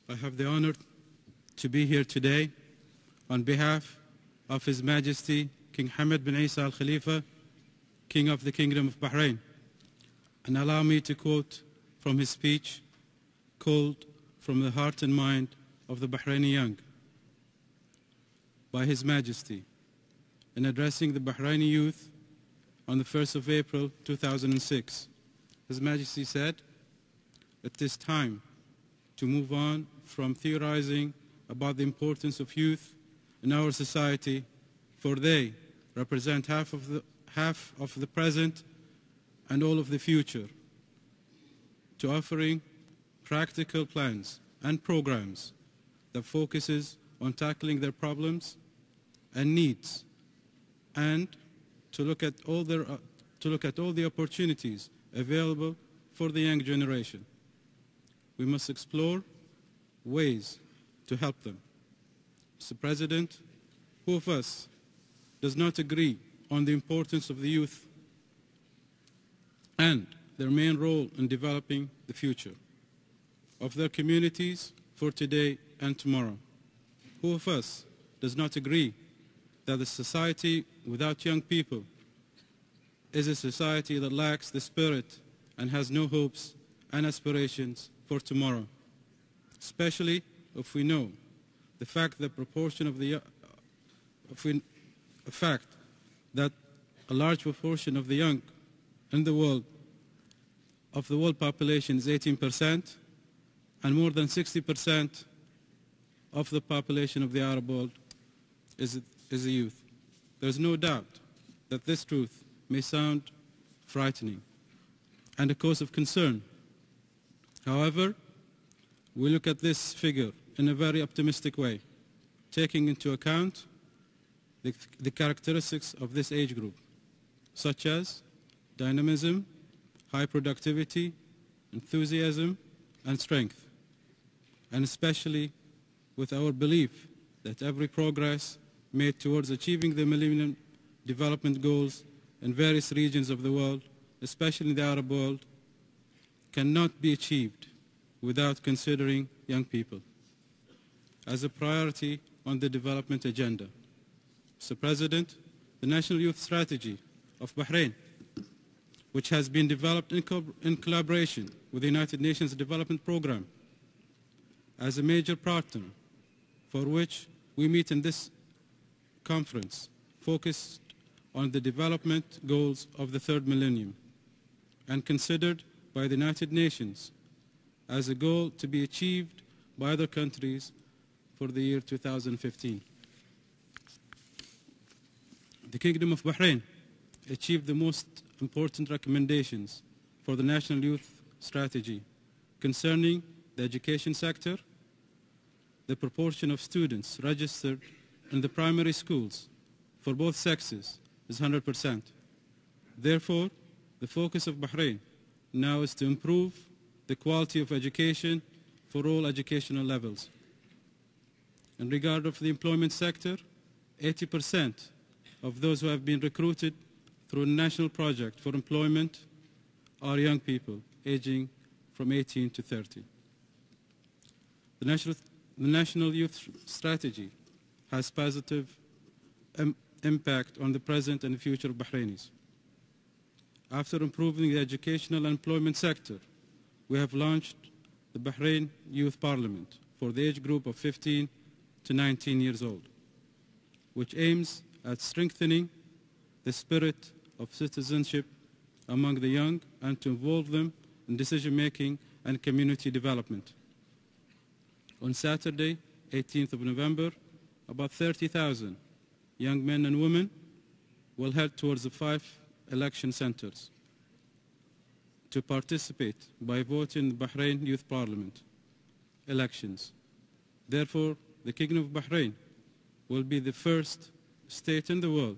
I have the honor to be here today on behalf of His Majesty King Hamad bin Isa Al Khalifa, King of the Kingdom of Bahrain. And allow me to quote from his speech called From the Heart and Mind of the Bahraini Young by His Majesty in addressing the Bahraini youth on the 1st of April 2006. His Majesty said, "It is time to move on from theorizing about the importance of youth in our society, for they represent half of the present and all of the future, to offering practical plans and programs that focuses on tackling their problems and needs, and to look at all the opportunities available for the young generation. We must explore ways to help them." Mr. President, who of us does not agree on the importance of the youth and their main role in developing the future of their communities for today and tomorrow? Who of us does not agree that a society without young people is a society that lacks the spirit and has no hopes and aspirations for tomorrow, especially if we know the fact that a large proportion of the young in the world, of the world population, is 18%, and more than 60% of the population of the Arab world is the youth. There is no doubt that this truth may sound frightening and a cause of concern. However, we look at this figure in a very optimistic way, taking into account the characteristics of this age group, such as dynamism, high productivity, enthusiasm, and strength, and especially with our belief that every progress made towards achieving the Millennium Development Goals in various regions of the world, especially in the Arab world, cannot be achieved without considering young people as a priority on the development agenda. Mr. President, the National Youth Strategy of Bahrain, which has been developed in collaboration with the United Nations Development Programme as a major partner for which we meet in this conference, focused on the development goals of the third millennium and considered by the United Nations as a goal to be achieved by other countries for the year 2015. The Kingdom of Bahrain achieved the most important recommendations for the National Youth Strategy concerning the education sector. The proportion of students registered in the primary schools for both sexes is 100%. Therefore, the focus of Bahrain now is to improve the quality of education for all educational levels. In regard of the employment sector, 80% of those who have been recruited through a national project for employment are young people aging from 18 to 30. The National Youth Strategy has positive impact on the present and future of Bahrainis. After improving the educational and employment sector, we have launched the Bahrain Youth Parliament for the age group of 15 to 19 years old, which aims at strengthening the spirit of citizenship among the young and to involve them in decision-making and community development. On Saturday, 18th of November, about 30,000 young men and women will head towards the 5 election centers to participate by voting in the Bahrain Youth Parliament elections. Therefore, the Kingdom of Bahrain will be the first state in the world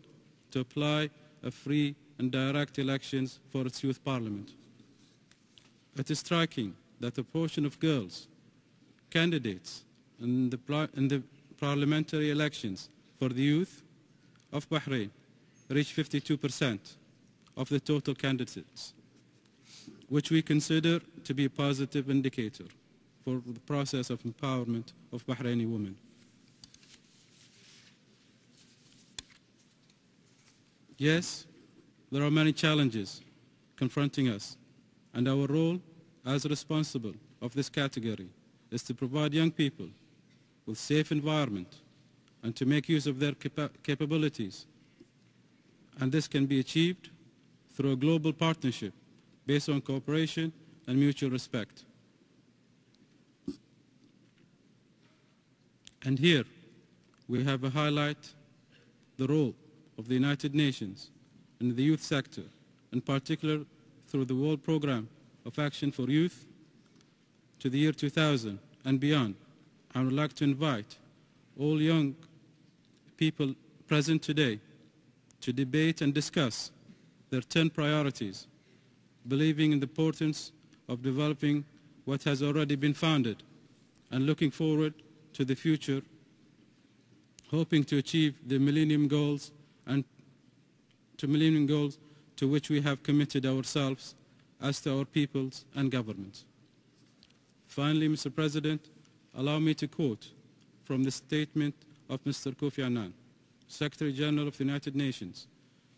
to apply a free and direct elections for its youth parliament. It is striking that the portion of girls candidates in the parliamentary elections for the youth of Bahrain reached 52% of the total candidates, which we consider to be a positive indicator for the process of empowerment of Bahraini women. Yes, there are many challenges confronting us, and our role as responsible of this category is to provide young people with safe environment and to make use of their capabilities. And this can be achieved through a global partnership based on cooperation and mutual respect. And here we have to highlight the role of the United Nations in the youth sector, in particular through the World Programme of Action for Youth to the year 2000 and beyond. I would like to invite all young people present today to debate and discuss their 10 priorities, believing in the importance of developing what has already been founded and looking forward to the future, hoping to achieve the Millennium Goals and to which we have committed ourselves as to our peoples and governments. Finally, Mr. President, allow me to quote from the statement of Mr. Kofi Annan, Secretary General of the United Nations,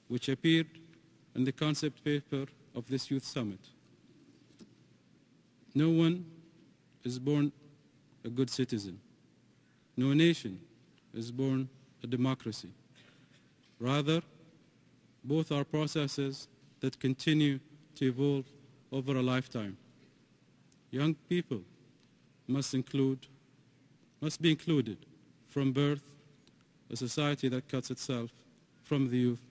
which appeared in the concept paper of this Youth Summit. No one is born a good citizen. No nation is born a democracy. Rather, both are processes that continue to evolve over a lifetime. Young people must be included from birth. A society that cuts itself from the youth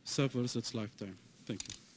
suffers its lifetime. Thank you.